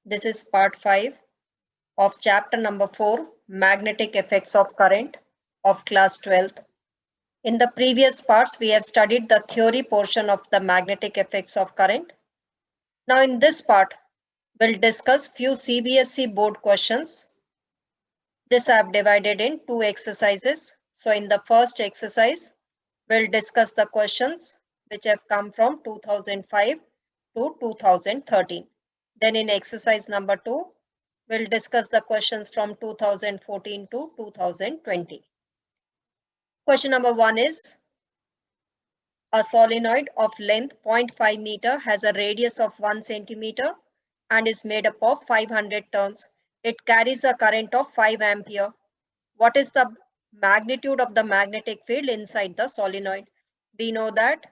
This is part 5 of chapter number 4, Magnetic Effects of Current of class 12th. In the previous parts, we have studied the theory portion of the magnetic effects of current. Now in this part, we'll discuss few CBSE board questions. This I have divided in 2 exercises. So in the first exercise, we'll discuss the questions which have come from 2005 to 2013. Then in exercise number 2, we'll discuss the questions from 2014 to 2020. Question number 1 is, a solenoid of length 0.5 meter has a radius of 1 centimeter and is made up of 500 turns. It carries a current of 5 ampere. What is the magnitude of the magnetic field inside the solenoid? We know that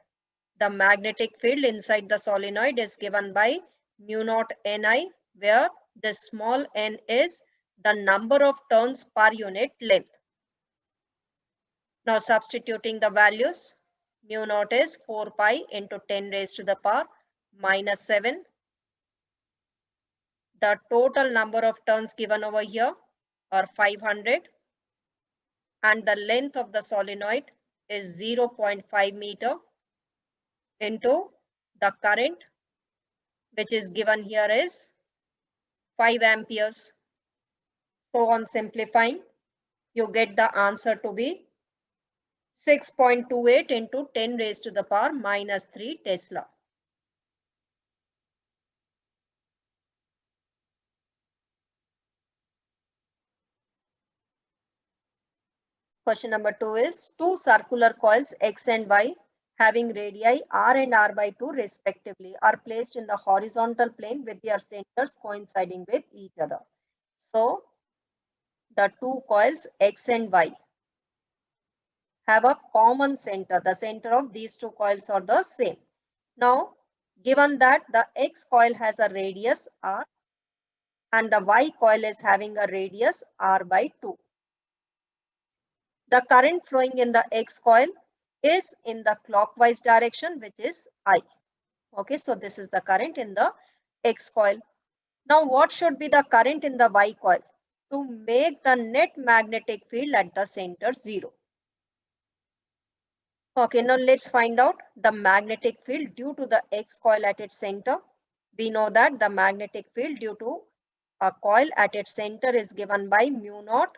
the magnetic field inside the solenoid is given by mu naught Ni, where this small n is the number of turns per unit length. Now substituting the values, mu naught is 4 pi into 10 raised to the power minus 7. The total number of turns given over here are 500. And the length of the solenoid is 0.5 meter into the current, which is given here is 5 amperes. So on simplifying, you get the answer to be 6.28 into 10 raised to the power minus 3 Tesla. Question number 2 is, two circular coils X and Y having radii R and R by 2 respectively are placed in the horizontal plane with their centers coinciding with each other. So the two coils X and Y have a common center. The center of these two coils are the same. Now, given that the X coil has a radius R and the Y coil is having a radius R by 2. The current flowing in the X coil is in the clockwise direction, which is I. Okay, so this is the current in the X coil. Now, what should be the current in the Y coil to make the net magnetic field at the center 0? Okay, now let's find out the magnetic field due to the X coil at its center. We know that the magnetic field due to a coil at its center is given by mu naught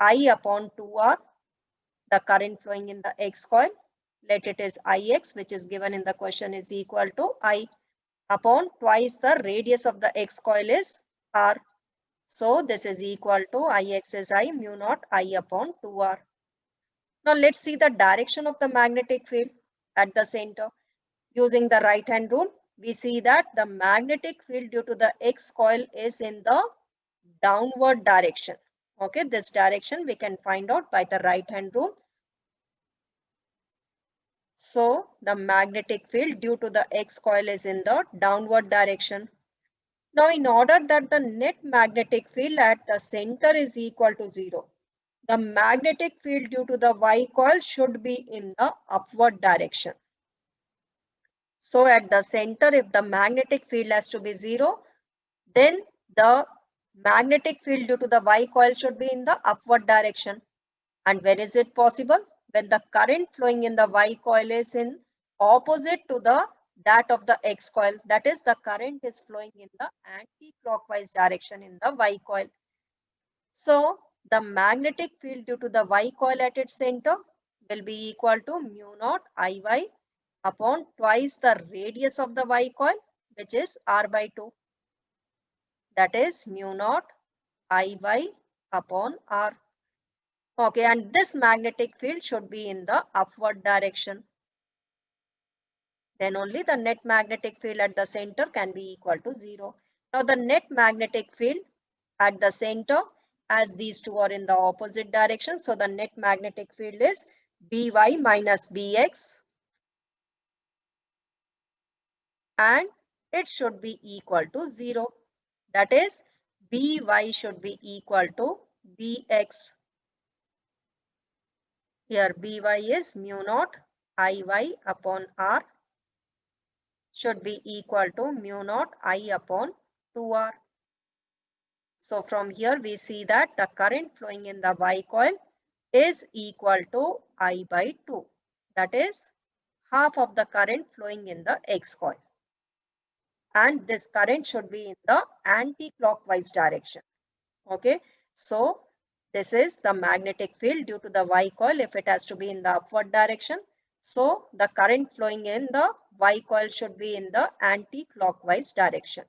I upon 2R. The current flowing in the X coil, let it is Ix, which is given in the question, is equal to I upon twice the radius of the X coil is R. So this is equal to Ix is I mu naught I upon 2R. Now let's see the direction of the magnetic field at the center. Using the right hand rule, we see that the magnetic field due to the X coil is in the downward direction. Okay, this direction we can find out by the right hand rule. So the magnetic field due to the X coil is in the downward direction. Now in order that the net magnetic field at the center is equal to 0, the magnetic field due to the Y coil should be in the upward direction. So at the center, if the magnetic field has to be 0, then the magnetic field due to the Y coil should be in the upward direction. And when is it possible? When the current flowing in the Y coil is in opposite to that of the X coil. That is, the current is flowing in the anti-clockwise direction in the Y coil. So the magnetic field due to the Y coil at its center will be equal to mu naught Iy upon twice the radius of the Y coil, which is R by 2. That is mu naught Iy upon R. Okay, and this magnetic field should be in the upward direction. Then only the net magnetic field at the center can be equal to 0. Now the net magnetic field at the center, as these two are in the opposite direction, so the net magnetic field is By minus Bx, and it should be equal to 0. That is, By should be equal to Bx. Here By is mu naught Iy upon R should be equal to mu naught I upon 2R. So from here we see that the current flowing in the Y coil is equal to I by 2. That is half of the current flowing in the X coil. And this current should be in the anti-clockwise direction. Okay, so this is the magnetic field due to the Y coil if it has to be in the upward direction. So the current flowing in the Y coil should be in the anti-clockwise direction.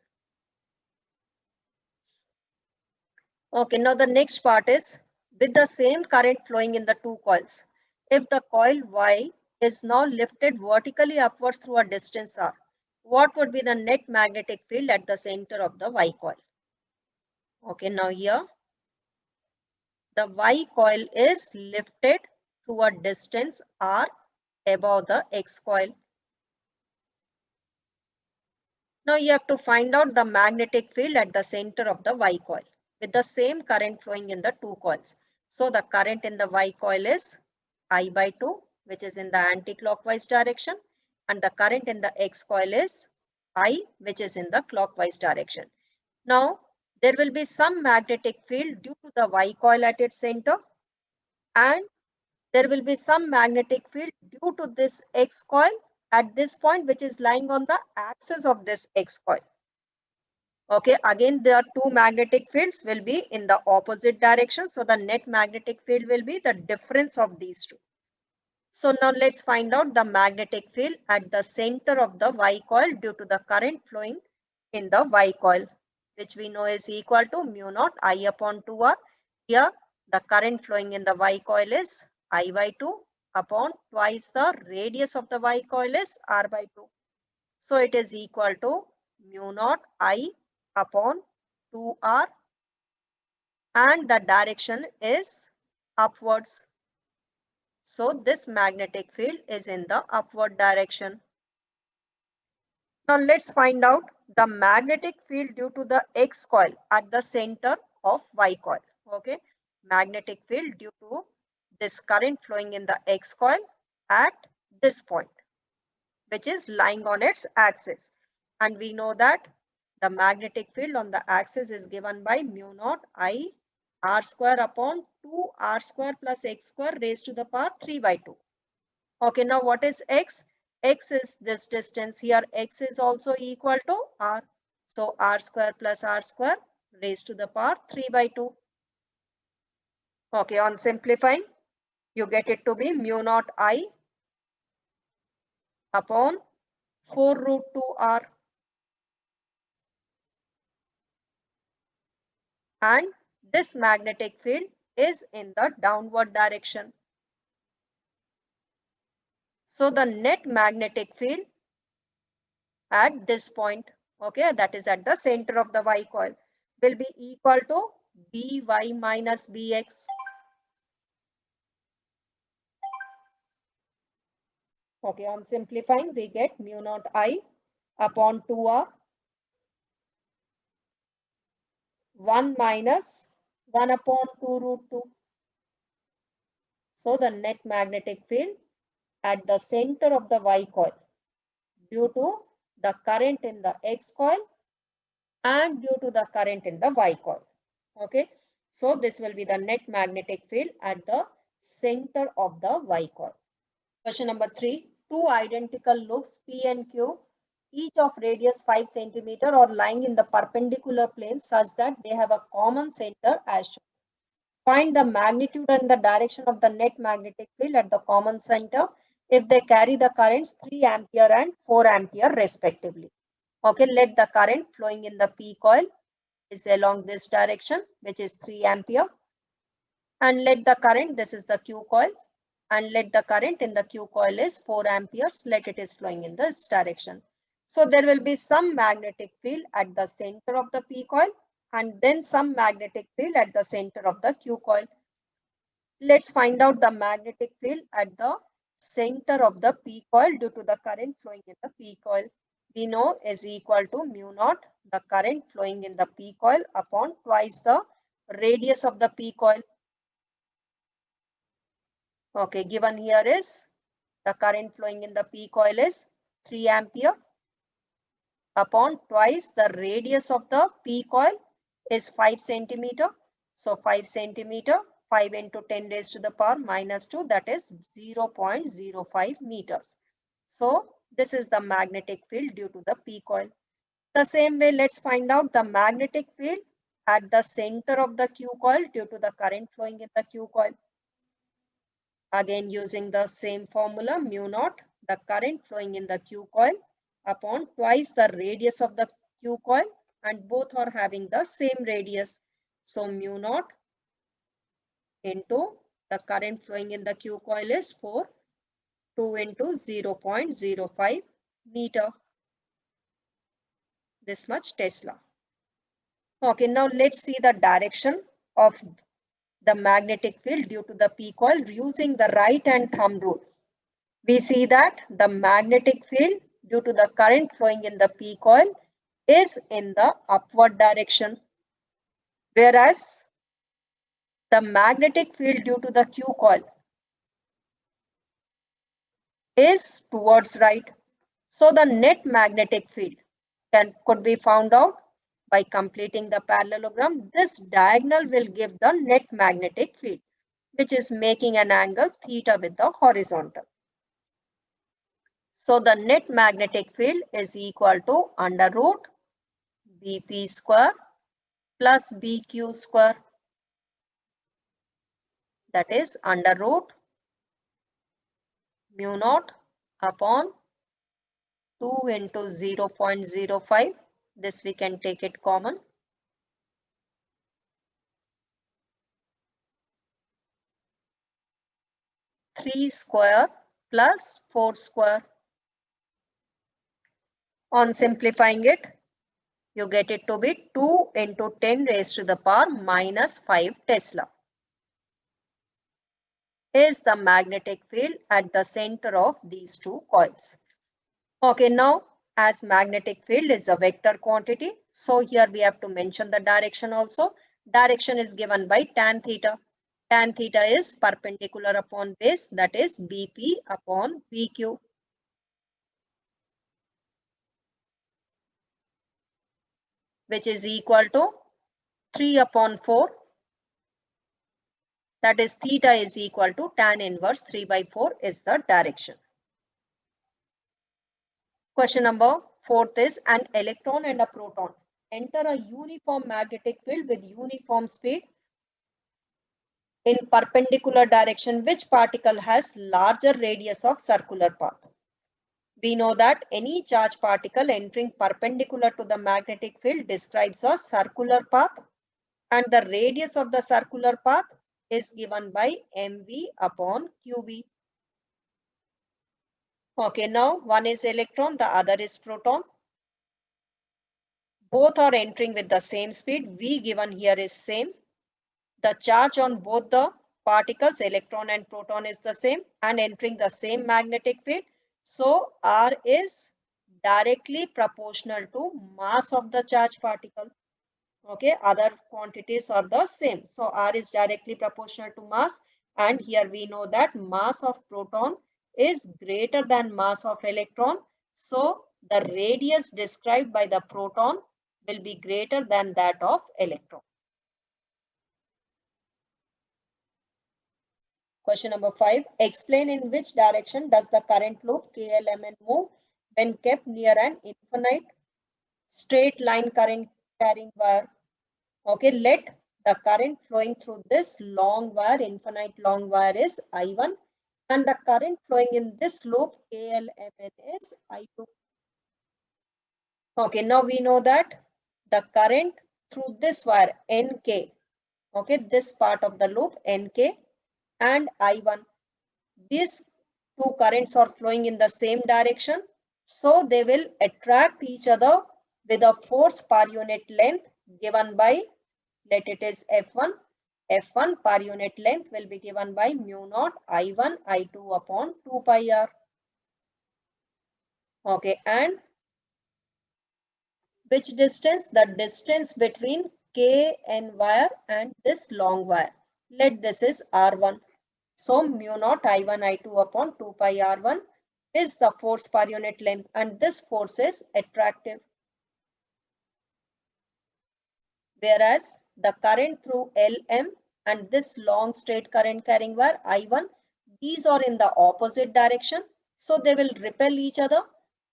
Okay, now the next part is with the same current flowing in the two coils. If the coil Y is now lifted vertically upwards through a distance R, what would be the net magnetic field at the center of the Y coil? Okay, now here the Y coil is lifted through a distance R above the X coil. Now you have to find out the magnetic field at the center of the Y coil with the same current flowing in the two coils. So the current in the Y coil is I by 2, which is in the anti-clockwise direction, and the current in the X coil is I, which is in the clockwise direction. Now there will be some magnetic field due to the Y coil at its center, and there will be some magnetic field due to this X coil at this point, which is lying on the axis of this X coil. Okay, again, there are two magnetic fields will be in the opposite direction. So the net magnetic field will be the difference of these two. So now let's find out the magnetic field at the center of the Y coil due to the current flowing in the Y coil, which we know is equal to mu naught I upon 2R. Here, the current flowing in the Y coil is I by 2 upon twice the radius of the Y coil is R by 2. So it is equal to mu naught I upon 2R, and the direction is upwards. So this magnetic field is in the upward direction. Now let's find out the magnetic field due to the X coil at the center of Y coil. Okay, magnetic field due to this current flowing in the X coil at this point, which is lying on its axis. And we know that the magnetic field on the axis is given by mu naught I R square upon 2 R square plus X square raised to the power 3 by 2. Okay, now what is X? X is this distance here. X is also equal to R. So R square plus R square raised to the power 3 by 2. Okay, on simplifying, you get it to be mu naught I upon 4 root 2 R. And this magnetic field is in the downward direction. So the net magnetic field at this point, okay, that is at the center of the Y coil, will be equal to By minus Bx. Okay, on simplifying, we get mu naught I upon 2R 1 minus 1 upon 2 root 2. So the net magnetic field at the center of the Y coil due to the current in the X coil and due to the current in the Y coil. Okay, so this will be the net magnetic field at the center of the Y coil. Question number 3. Two identical loops P and Q, each of radius 5 cm, are lying in the perpendicular plane such that they have a common center as shown. Find the magnitude and the direction of the net magnetic field at the common center if they carry the currents 3 ampere and 4 ampere respectively. Okay, let the current flowing in the P coil is along this direction, which is 3 ampere. And let the current, this is the Q coil, and let the current in the Q coil is 4 amperes, let it is flowing in this direction. So there will be some magnetic field at the center of the P coil and then some magnetic field at the center of the Q coil. Let's find out the magnetic field at the center of the P coil due to the current flowing in the P coil. We know is equal to mu naught, the current flowing in the P coil upon twice the radius of the P coil. Okay, given here is the current flowing in the P coil is 3 ampere upon twice the radius of the P coil is 5 centimeter. So 5 centimeter, 5 into 10 raised to the power minus 2, that is 0.05 meters. So this is the magnetic field due to the p coil. The same way, let's find out the magnetic field at the center of the Q coil due to the current flowing in the Q coil. Again, using the same formula, mu naught, the current flowing in the Q coil upon twice the radius of the Q coil, and both are having the same radius. So mu naught into the current flowing in the Q coil is 2 into 0.05 meter. This much Tesla. Okay, now let's see the direction of the magnetic field due to the p coil using the right hand thumb rule. We see that the magnetic field due to the current flowing in the p coil is in the upward direction, whereas the magnetic field due to the Q coil is towards right. So the net magnetic field could be found out by completing the parallelogram. This diagonal will give the net magnetic field, which is making an angle theta with the horizontal. So the net magnetic field is equal to under root Bp square plus Bq square, that is under root mu naught upon 2 into 0.05. This we can take it common. Three square plus 4 square. On simplifying it, you get it to be 2 into 10 raised to the power minus 5 Tesla is the magnetic field at the center of these two coils. Okay, now as magnetic field is a vector quantity, so here we have to mention the direction also. Direction is given by tan theta. Tan theta is perpendicular upon base, that is Bp upon Pq. Which is equal to 3 upon 4. That is theta is equal to tan inverse 3 by 4 is the direction. Question number 4 is an electron and a proton enter a uniform magnetic field with uniform speed in perpendicular direction. Which particle has larger radius of circular path? We know that any charged particle entering perpendicular to the magnetic field describes a circular path, and the radius of the circular path is given by mv upon qv. Okay, now one is electron, the other is proton. Both are entering with the same speed. V given here is same. The charge on both the particles, electron and proton, is the same and entering the same magnetic field. So R is directly proportional to mass of the charged particle. Okay, other quantities are the same. So R is directly proportional to mass, and here we know that mass of proton is greater than mass of electron. So the radius described by the proton will be greater than that of electron. Question number 5. Explain in which direction does the current loop KLMN move when kept near an infinite straight line current carrying wire. Okay, let the current flowing through this long wire, infinite long wire, is I1, and the current flowing in this loop KLMN is I2. Okay, now we know that the current through this wire NK, okay, this part of the loop NK and I1, these two currents are flowing in the same direction, so they will attract each other with a force per unit length given by, let it is F1. F1 per unit length will be given by mu naught I1 I2 upon 2 pi r. Okay, and which distance? The distance between KN wire and this long wire. Let this is R1. So mu naught I1 I2 upon 2 pi R1 is the force per unit length, and this force is attractive. whereas the current through LM and this long straight current carrying wire I1, these are in the opposite direction. So they will repel each other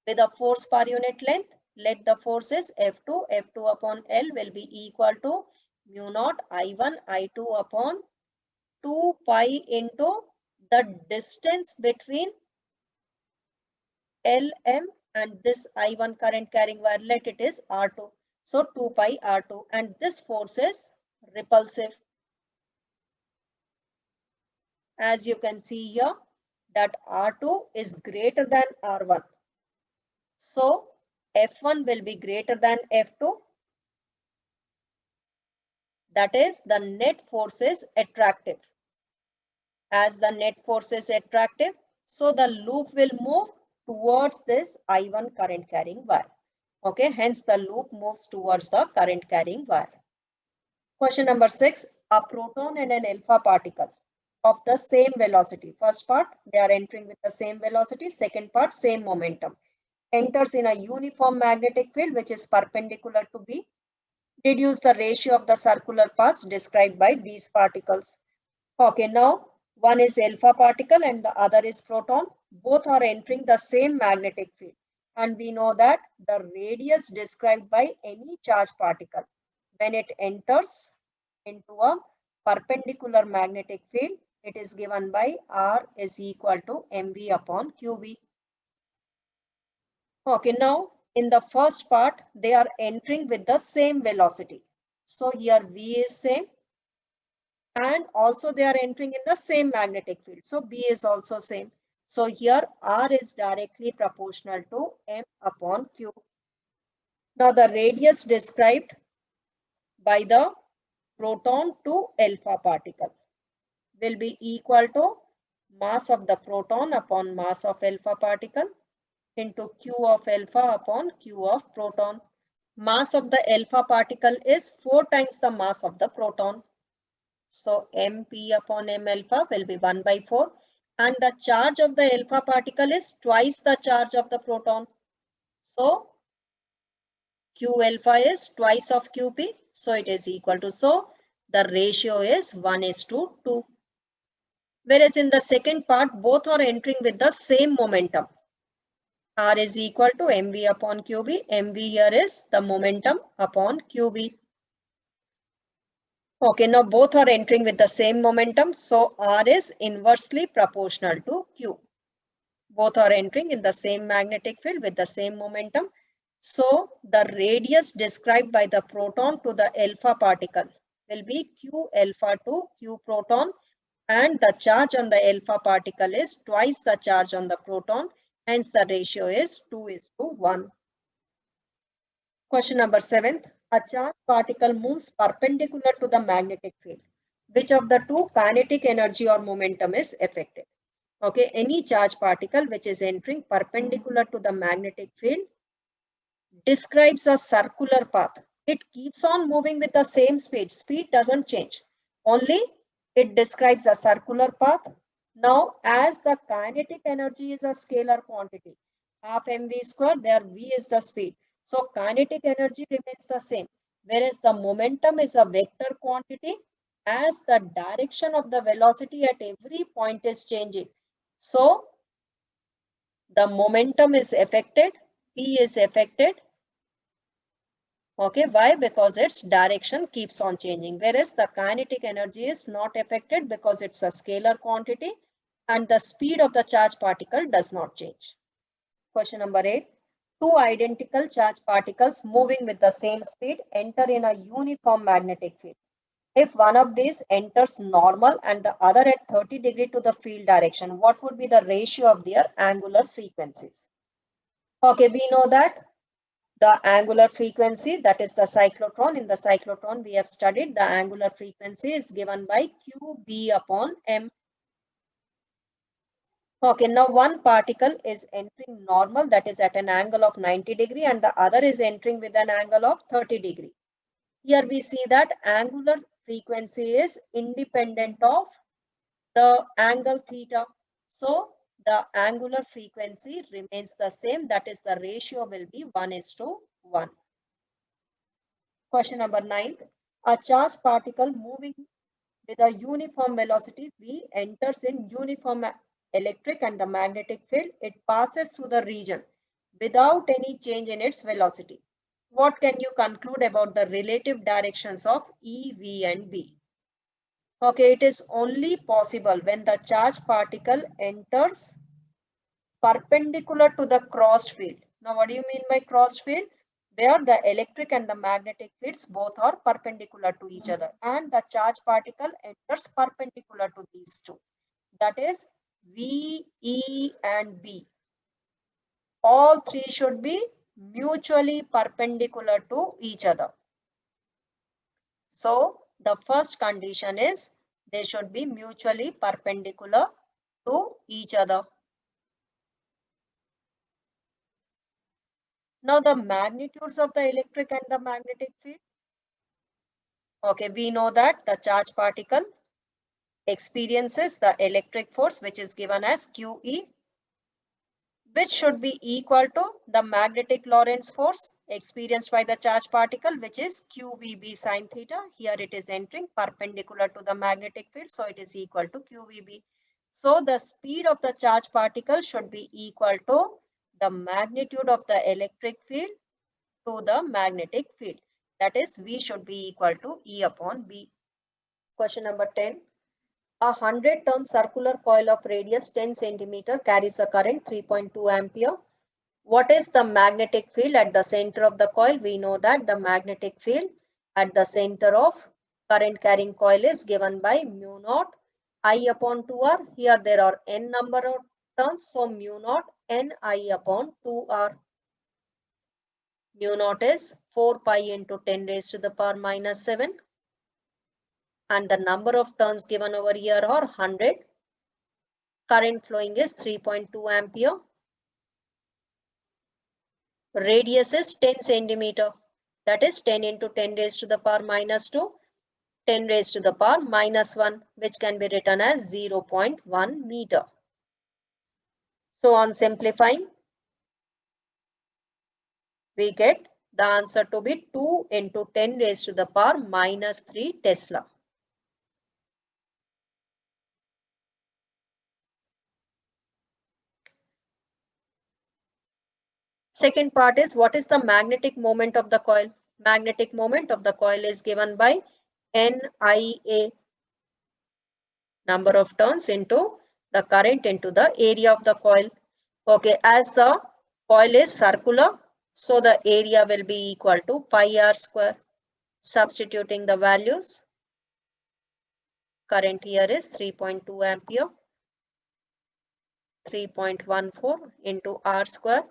with a force per unit length. Let the forces F2 upon L will be equal to mu naught I1 I2 upon 2 pi into the distance between LM and this I1 current carrying wire, let it is R2. So 2 pi R2, and this force is repulsive. As you can see here that R2 is greater than R1. So F1 will be greater than F2. That is, the net force is attractive. As the net force is attractive, so the loop will move towards this I1 current carrying wire. Okay, hence the loop moves towards the current carrying wire. Question number 6, a proton and an alpha particle of the same velocity. First part, they are entering with the same velocity. Second part, same momentum. Enters in a uniform magnetic field which is perpendicular to B. Deduce the ratio of the circular paths described by these particles. Okay, now one is alpha particle and the other is proton. Both are entering the same magnetic field. And we know that the radius described by any charged particle when it enters into a perpendicular magnetic field, it is given by R is equal to mv upon qv. Okay, now in the first part, they are entering with the same velocity. So here V is same, and also they are entering in the same magnetic field. So B is also same. So here R is directly proportional to m upon q. Now the radius described by the proton to alpha particle will be equal to mass of the proton upon mass of alpha particle into q of alpha upon q of proton. Mass of the alpha particle is 4 times the mass of the proton. So mp upon m alpha will be 1 by 4. And the charge of the alpha particle is twice the charge of the proton. So q alpha is twice of qp. So it is equal to, so the ratio is 1:2. Whereas in the second part, both are entering with the same momentum. R is equal to mv upon qb. mv here is the momentum upon qb. Okay, now both are entering with the same momentum. So R is inversely proportional to Q. Both are entering in the same magnetic field with the same momentum. So the radius described by the proton to the alpha particle will be Q alpha to Q proton, and the charge on the alpha particle is twice the charge on the proton. Hence the ratio is 2:1. Question number 7. A charged particle moves perpendicular to the magnetic field. Which of the two kinetic energy or momentum is affected? Okay, any charged particle which is entering perpendicular to the magnetic field describes a circular path. It keeps on moving with the same speed. Speed doesn't change. Only it describes a circular path. Now, as the kinetic energy is a scalar quantity, half mv square, there v is the speed. So kinetic energy remains the same, whereas the momentum is a vector quantity as the direction of the velocity at every point is changing. So the momentum is affected, P is affected. Okay, why? Because its direction keeps on changing, whereas the kinetic energy is not affected because it's a scalar quantity and the speed of the charged particle does not change. Question number 8. Two identical charged particles moving with the same speed enter in a uniform magnetic field. If one of these enters normal and the other at 30 degrees to the field direction, what would be the ratio of their angular frequencies? Okay, we know that the angular frequency, that is the cyclotron. In the cyclotron, we have studied the angular frequency is given by QB upon M. Okay, now one particle is entering normal, that is at an angle of 90 degree, and the other is entering with an angle of 30 degree. Here we see that angular frequency is independent of the angle theta. So the angular frequency remains the same, that is the ratio will be 1:1. Question number 9. A charged particle moving with a uniform velocity v enters in uniform electric and the magnetic field. It passes through the region without any change in its velocity. What can you conclude about the relative directions of E, V and B? Okay, it is only possible when the charged particle enters perpendicular to the crossed field. Now, what do you mean by crossed field? Where the electric and the magnetic fields both are perpendicular to each other, and the charged particle enters perpendicular to these two. That is V, E and B. All three should be mutually perpendicular to each other. So the first condition is they should be mutually perpendicular to each other. Now the magnitudes of the electric and the magnetic field. Okay, we know that the charged particle experiences the electric force, which is given as QE, which should be equal to the magnetic Lorentz force experienced by the charged particle, which is QVB sine theta. Here it is entering perpendicular to the magnetic field, so it is equal to QVB. So the speed of the charged particle should be equal to the magnitude of the electric field to the magnetic field. That is, V should be equal to E upon B. Question number 10. A 100-turn circular coil of radius 10 centimeter carries a current 3.2 ampere. What is the magnetic field at the center of the coil? We know that the magnetic field at the center of current carrying coil is given by mu naught I upon 2R. Here there are n number of turns, so mu naught n I upon 2R. Mu naught is 4 pi into 10 raised to the power minus 7. And the number of turns given over here are 100. Current flowing is 3.2 ampere. Radius is 10 centimeter. That is 10 into 10 raised to the power minus 2, 10 raised to the power minus 1, which can be written as 0.1 meter. So on simplifying, we get the answer to be 2 into 10 raised to the power minus 3 Tesla. Second part is, what is the magnetic moment of the coil? Magnetic moment of the coil is given by NIA, number of turns into the current into the area of the coil. Okay, as the coil is circular, so the area will be equal to pi r square. Substituting the values, current here is 3.2 ampere, 3.14 into r square,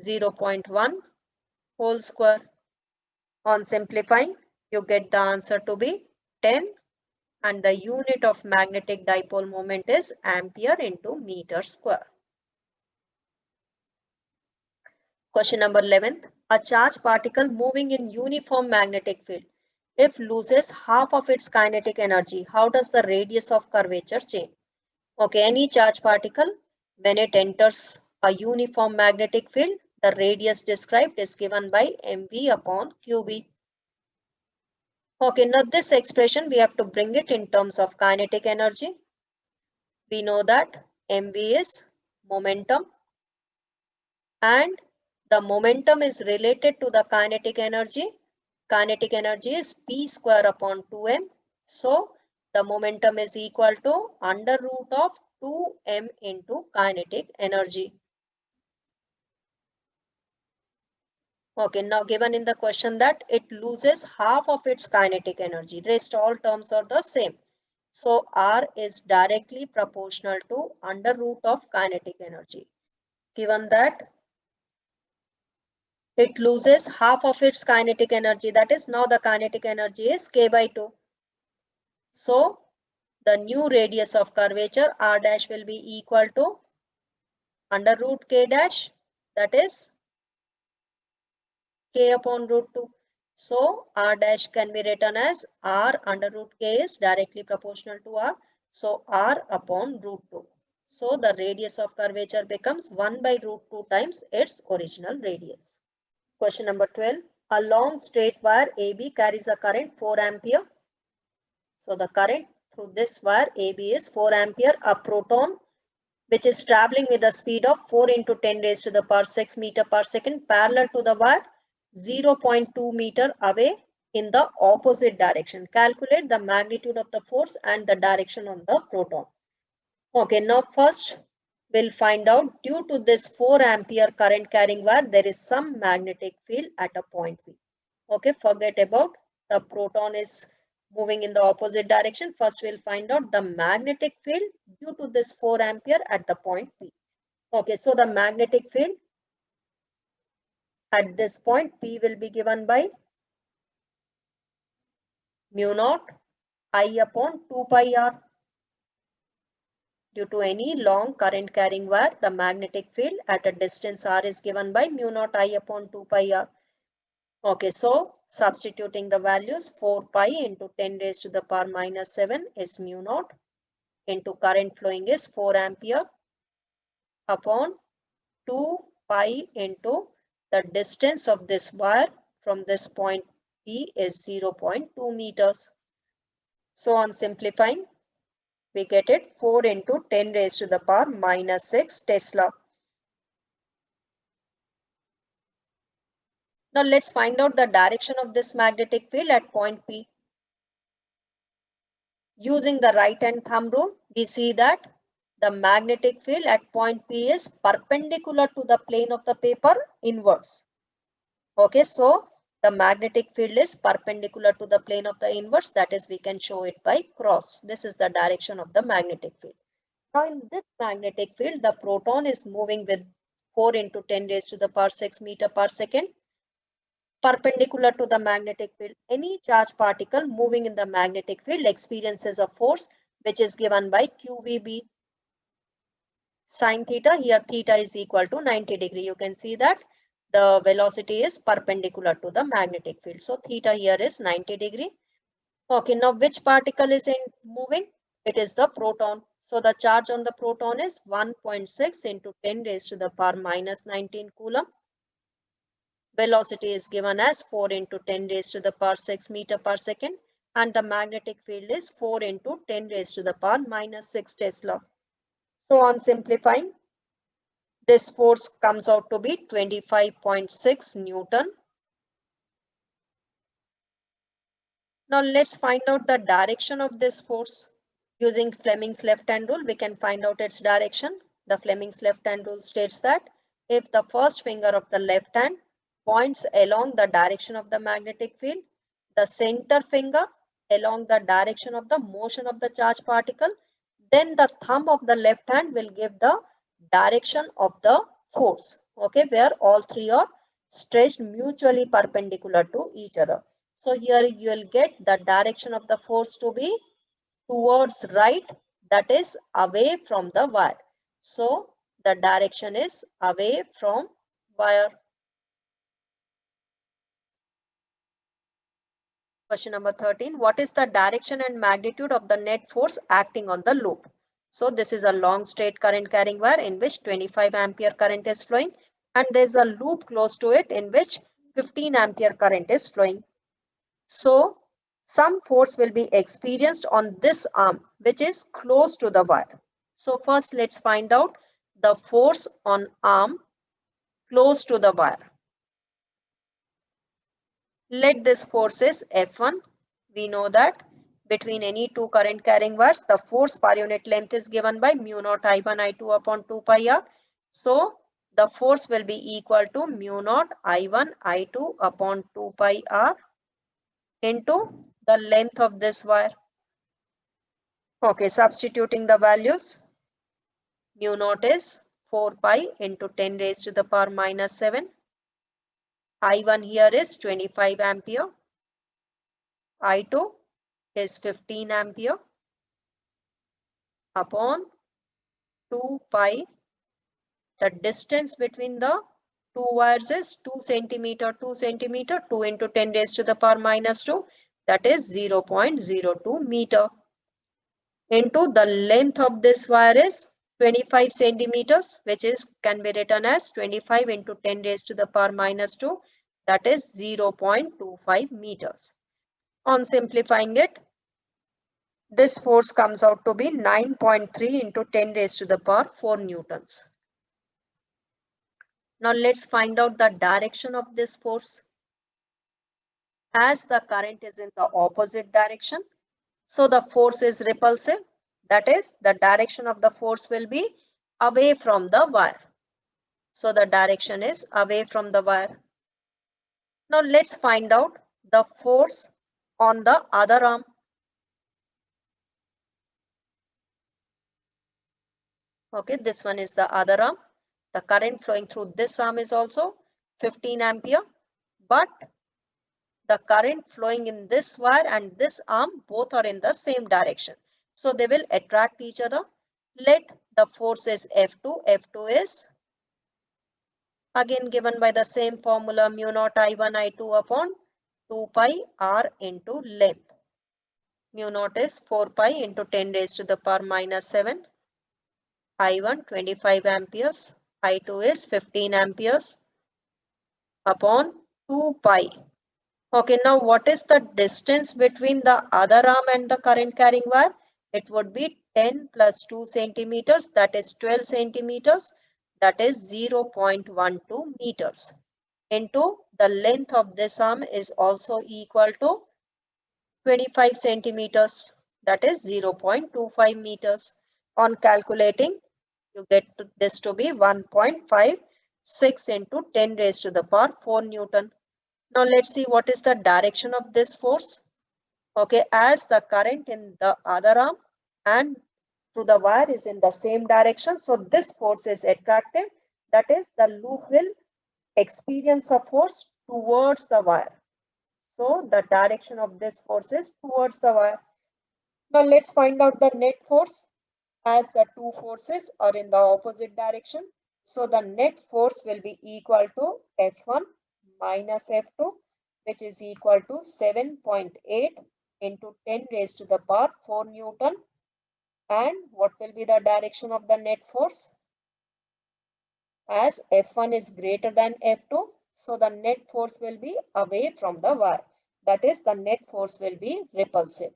0.1 whole square. On simplifying, you get the answer to be 10, and the unit of magnetic dipole moment is ampere into meter square. Question number 11. A charged particle moving in uniform magnetic field, if loses half of its kinetic energy, how does the radius of curvature change? Okay, any charged particle, when it enters a uniform magnetic field, the radius described is given by mv upon qb. Okay, now this expression we have to bring it in terms of kinetic energy. We know that mv is momentum, and the momentum is related to the kinetic energy. Kinetic energy is p square upon 2m. So the momentum is equal to under root of 2m into kinetic energy. Okay, now given in the question that it loses half of its kinetic energy, rest all terms are the same. So R is directly proportional to under root of kinetic energy. Given that it loses half of its kinetic energy, that is, now the kinetic energy is k by 2. So the new radius of curvature R dash will be equal to under root k dash, that is k upon root 2. So R dash can be written as R under root k is directly proportional to R. So R upon root 2. So the radius of curvature becomes 1 by root 2 times its original radius. Question number 12. A long straight wire AB carries a current 4 ampere. So the current through this wire AB is 4 ampere. A proton which is traveling with a speed of 4 into 10 raised to the power 6 meter per second parallel to the wire 0.2 meter away in the opposite direction. Calculate the magnitude of the force and the direction on the proton. Okay, now first we'll find out due to this 4 ampere current carrying wire, there is some magnetic field at a point P. Okay, forget about the proton is moving in the opposite direction. First, we'll find out the magnetic field due to this 4 ampere at the point P. Okay, so the magnetic field at this point P will be given by mu naught I upon 2 pi r. Due to any long current carrying wire, the magnetic field at a distance r is given by mu naught I upon 2 pi r. Okay, so substituting the values 4 pi into 10 raised to the power minus 7 is mu naught into current flowing is 4 ampere upon 2 pi into the distance of this wire from this point P is 0.2 meters. So on simplifying, we get it 4 into 10 raised to the power minus 6 Tesla. Now let's find out the direction of this magnetic field at point P. Using the right hand thumb rule, we see that the magnetic field at point P is perpendicular to the plane of the paper inwards. Okay, so the magnetic field is perpendicular to the plane of the inverse, that is we can show it by cross. This is the direction of the magnetic field. Now in this magnetic field, the proton is moving with 4 into 10 raised to the power 6 meter per second perpendicular to the magnetic field. Any charged particle moving in the magnetic field experiences a force which is given by QVB sine theta. Here theta is equal to 90 degree. You can see that the velocity is perpendicular to the magnetic field. So theta here is 90 degree. Okay, now which particle is moving? It is the proton. So the charge on the proton is 1.6 into 10 raised to the power minus 19 coulomb. Velocity is given as 4 into 10 raised to the power 6 meter per second. And the magnetic field is 4 into 10 raised to the power minus 6 Tesla. So on simplifying, this force comes out to be 25.6 Newton. Now let's find out the direction of this force. Using Fleming's left hand rule, we can find out its direction. The Fleming's left hand rule states that if the first finger of the left hand points along the direction of the magnetic field, the center finger along the direction of the motion of the charged particle, then the thumb of the left hand will give the direction of the force, okay, where all three are stretched mutually perpendicular to each other. So here you will get the direction of the force to be towards right, that is away from the wire. So the direction is away from wire. Question number 13. What is the direction and magnitude of the net force acting on the loop? So this is a long straight current carrying wire in which 25 ampere current is flowing, and there is a loop close to it in which 15 ampere current is flowing. So some force will be experienced on this arm which is close to the wire. So first let's find out the force on arm close to the wire. Let this force is F1. We know that between any two current carrying wires, the force per unit length is given by mu naught I1 I2 upon 2 pi r. So the force will be equal to mu naught I1 I2 upon 2 pi r into the length of this wire. Okay, substituting the values, mu naught is 4 pi into 10 raised to the power minus 7. I1 here is 25 ampere. I2 is 15 ampere upon 2 pi. The distance between the two wires is 2 centimeter, 2 centimeter, 2 into 10 raised to the power minus 2. That is 0.02 meter. Into the length of this wire is 25 centimeters, which is can be written as 25 into 10 raised to the power minus 2. that is 0.25 meters. On simplifying it, this force comes out to be 9.3 into 10 raised to the power 4 newtons. Now let's find out the direction of this force. As the current is in the opposite direction, so the force is repulsive. That is, the direction of the force will be away from the wire. So the direction is away from the wire. Now let's find out the force on the other arm. Okay, this one is the other arm. The current flowing through this arm is also 15 ampere, but the current flowing in this wire and this arm both are in the same direction. So they will attract each other. Let the force is F2. F2 is again given by the same formula mu naught I1 I2 upon 2 pi r into length. Mu naught is 4 pi into 10 raised to the power minus 7. I1 25 amperes. I2 is 15 amperes upon 2 pi. Okay, now what is the distance between the other arm and the current carrying wire? It would be 10 plus 2 centimeters, that is 12 centimeters, that is 0.12 meters, into the length of this arm is also equal to 25 centimeters, that is 0.25 meters. On calculating, you get this to be 1.56 into 10 raised to the power 4 Newton. Now let's see what is the direction of this force. Okay, as the current in the other arm and through the wire is in the same direction, so this force is attractive. That is, the loop will experience a force towards the wire. So the direction of this force is towards the wire. Now let's find out the net force, as the two forces are in the opposite direction. So the net force will be equal to F1 minus F2, which is equal to 7.8 into 10 raised to the power 4 Newton. And what will be the direction of the net force? As F1 is greater than F2, so the net force will be away from the wire. That is, the net force will be repulsive.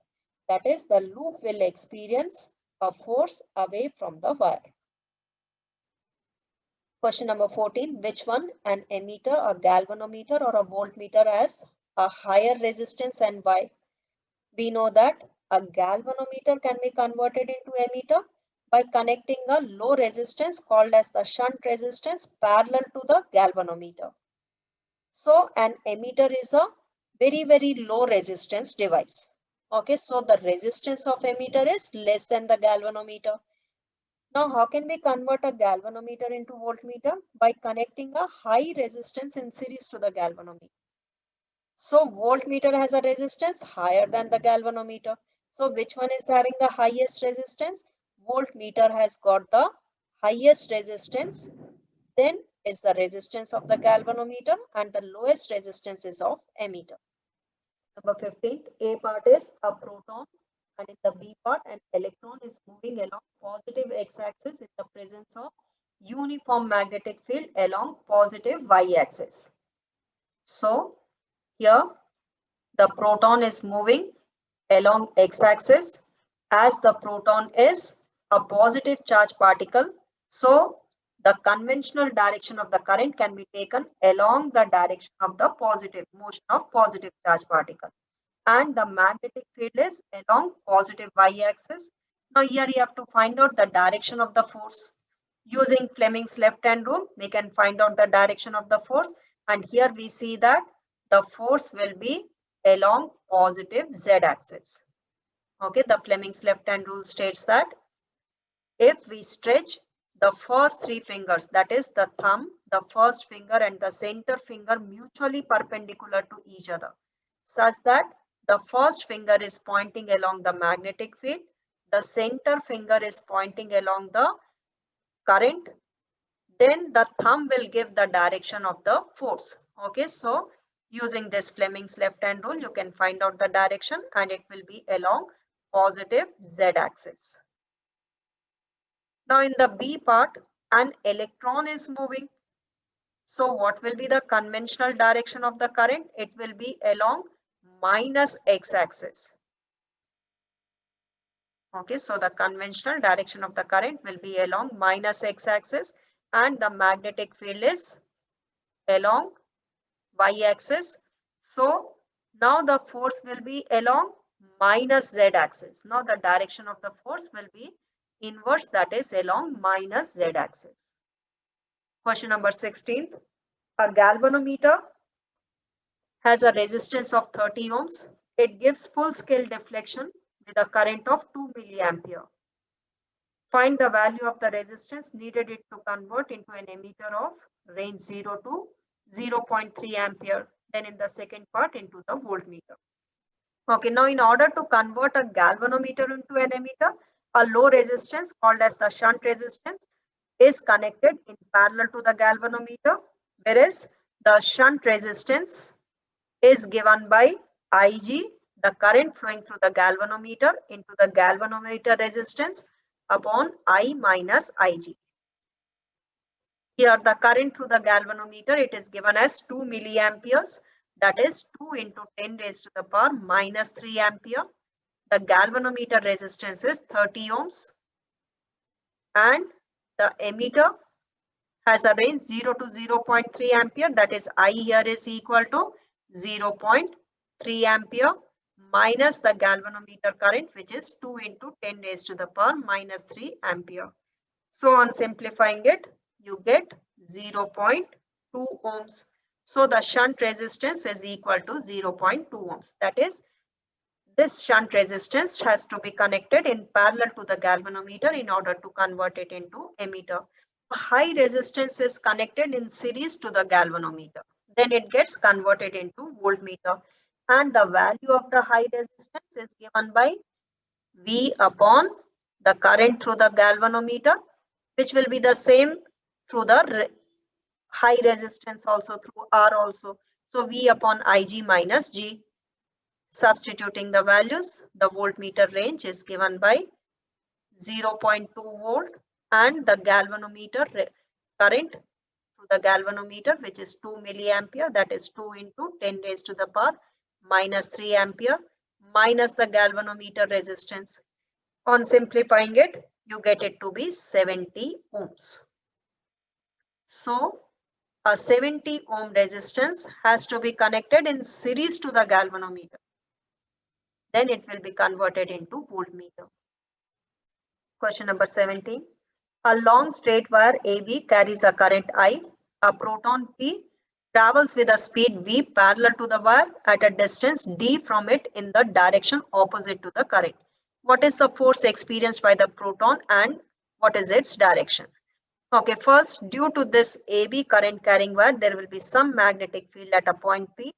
That is, the loop will experience a force away from the wire. Question number 14. Which one, an ammeter, a galvanometer, or a voltmeter, has a higher resistance and why? We know that a galvanometer can be converted into ammeter by connecting a low resistance called as the shunt resistance parallel to the galvanometer. So an ammeter is a very low resistance device. Okay, so the resistance of ammeter is less than the galvanometer. Now, how can we convert a galvanometer into voltmeter? By connecting a high resistance in series to the galvanometer. So voltmeter has a resistance higher than the galvanometer. So which one is having the highest resistance? Voltmeter has got the highest resistance. Then is the resistance of the galvanometer, and the lowest resistance is of ammeter. Number 15th, A part is a proton, and in the B part an electron is moving along positive x-axis in the presence of uniform magnetic field along positive y-axis. So here the proton is moving along x-axis. As the proton is a positive charge particle, so the conventional direction of the current can be taken along the direction of the positive motion of positive charge particle, and the magnetic field is along positive y-axis. Now here you have to find out the direction of the force. Using Fleming's left hand rule, we can find out the direction of the force, and here we see that the force will be along positive z-axis. Okay, the Fleming's left hand rule states that if we stretch the first three fingers, that is the thumb, the first finger and the center finger mutually perpendicular to each other, such that the first finger is pointing along the magnetic field, the center finger is pointing along the current, then the thumb will give the direction of the force. Okay, so using this Fleming's left hand rule, you can find out the direction, and it will be along positive z-axis. Now in the B part, an electron is moving. So what will be the conventional direction of the current? It will be along minus x-axis. Okay, so the conventional direction of the current will be along minus x-axis and the magnetic field is along y-axis. So now the force will be along minus z-axis. Now the direction of the force will be inverse, that is along minus z-axis. Question number 16. A galvanometer has a resistance of 30 ohms. It gives full scale deflection with a current of 2 milliampere. Find the value of the resistance needed it to convert into an emitter of range 0 to 0.3 ampere. Then in the second part into the voltmeter. Okay, now in order to convert a galvanometer into an emitter, a low resistance called as the shunt resistance is connected in parallel to the galvanometer, whereas the shunt resistance is given by Ig, the current flowing through the galvanometer into the galvanometer resistance upon I minus Ig. Here the current through the galvanometer, it is given as 2 milliamperes, that is 2 into 10 raised to the power minus 3 ampere. The galvanometer resistance is 30 ohms and the emitter has a range 0 to 0.3 ampere, that is I here is equal to 0.3 ampere minus the galvanometer current, which is 2 into 10 raised to the power minus 3 ampere. So on simplifying it, you get 0.2 ohms. So the shunt resistance is equal to 0.2 ohms. That is, this shunt resistance has to be connected in parallel to the galvanometer in order to convert it into emitter. High resistance is connected in series to the galvanometer. Then it gets converted into voltmeter. And the value of the high resistance is given by V upon the current through the galvanometer, which will be the same through the high resistance also through R also. So V upon Ig minus G. Substituting the values, the voltmeter range is given by 0.2 volt and the galvanometer current through the galvanometer, which is 2 milliampere, that is 2 into 10 raised to the power minus 3 ampere minus the galvanometer resistance. On simplifying it, you get it to be 70 ohms. So a 70 ohm resistance has to be connected in series to the galvanometer. Then it will be converted into voltmeter. Question number 17. A long straight wire AB carries a current I. A proton P travels with a speed V parallel to the wire at a distance D from it in the direction opposite to the current. What is the force experienced by the proton and what is its direction? Okay, first, due to this AB current carrying wire, there will be some magnetic field at a point P,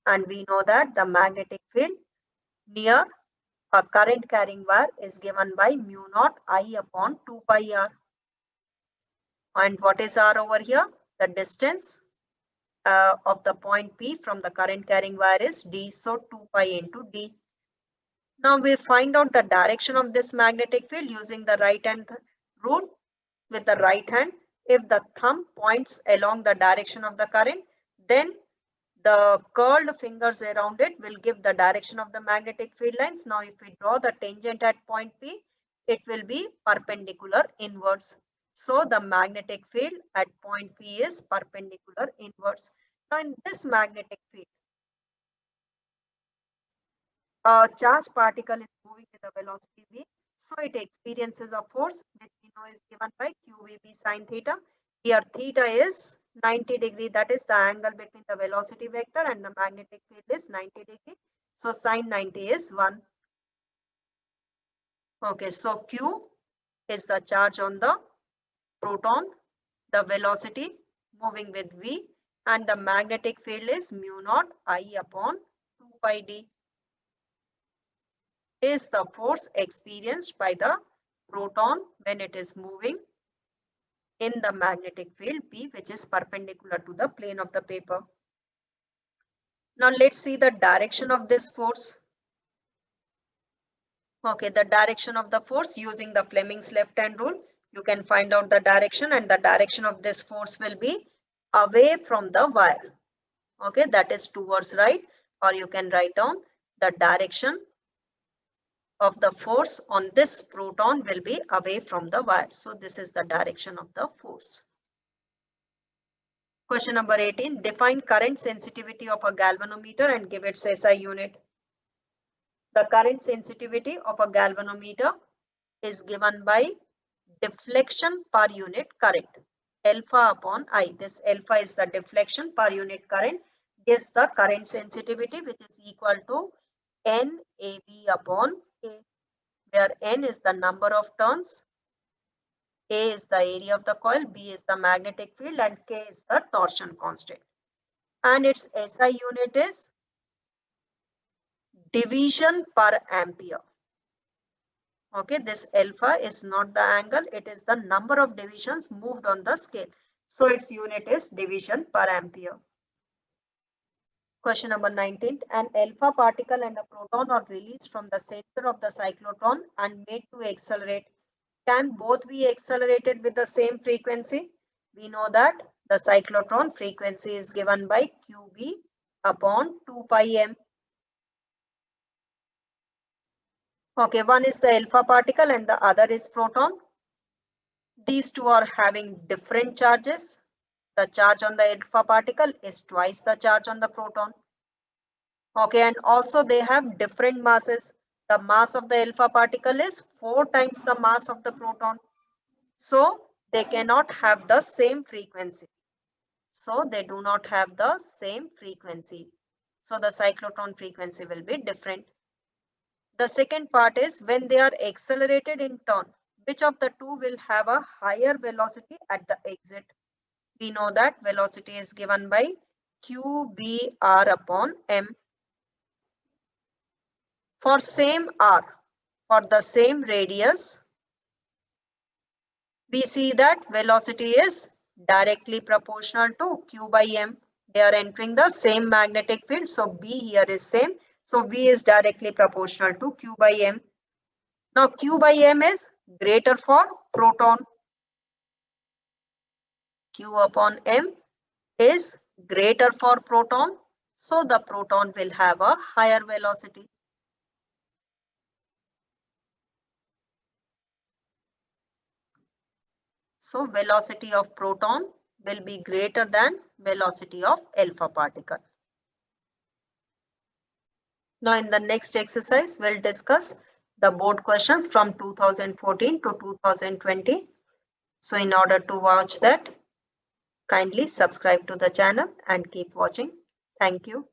and we know that the magnetic field near a current carrying wire is given by mu naught I upon 2 pi r. And what is r over here? The distance of the point P from the current carrying wire is d, so 2 pi into d. Now we find out the direction of this magnetic field using the right hand rule. With the right hand, if the thumb points along the direction of the current, then the curled fingers around it will give the direction of the magnetic field lines. Now, if we draw the tangent at point P, it will be perpendicular inwards. So, the magnetic field at point P is perpendicular inwards. Now, in this magnetic field, a charged particle is moving with a velocity v. So, it experiences a force which we know is given by qvb sine theta. Here, theta is 90 degree, that is the angle between the velocity vector and the magnetic field is 90 degree. So sine 90 is 1. Okay, so Q is the charge on the proton, the velocity moving with V, and the magnetic field is mu naught I upon 2 pi d. Is the force experienced by the proton when it is moving in the magnetic field P, which is perpendicular to the plane of the paper. Now let's see the direction of this force. Okay, the direction of the force using the Fleming's left hand rule. You can find out the direction, and the direction of this force will be away from the wire. Okay, that is towards right, or you can write down the direction of the force on this proton will be away from the wire. So this is the direction of the force. Question number 18, define current sensitivity of a galvanometer and give its SI unit. The current sensitivity of a galvanometer is given by deflection per unit current, alpha upon I. This alpha is the deflection per unit current, gives the current sensitivity, which is equal to NAB upon A, where N is the number of turns, A is the area of the coil, B is the magnetic field, and K is the torsion constant. And its SI unit is division per ampere. Okay, this alpha is not the angle, it is the number of divisions moved on the scale. So its unit is division per ampere. Question number 19. An alpha particle and a proton are released from the center of the cyclotron and made to accelerate. Can both be accelerated with the same frequency? We know that the cyclotron frequency is given by QB upon 2 pi m. Okay, one is the alpha particle and the other is proton. These two are having different charges. The charge on the alpha particle is twice the charge on the proton. Okay, and also they have different masses. The mass of the alpha particle is 4 times the mass of the proton. So they cannot have the same frequency. So they do not have the same frequency. So the cyclotron frequency will be different. The second part is when they are accelerated in turn, which of the two will have a higher velocity at the exit? We know that velocity is given by QBR upon M. For same R, for the same radius, we see that velocity is directly proportional to Q by M. They are entering the same magnetic field. So B here is same. So V is directly proportional to Q by M. Now Q by M is greater for proton. Q upon M is greater for proton. So the proton will have a higher velocity. So velocity of proton will be greater than velocity of alpha particle. Now in the next exercise, we'll discuss the board questions from 2014 to 2020. So in order to watch that, kindly subscribe to the channel and keep watching. Thank you.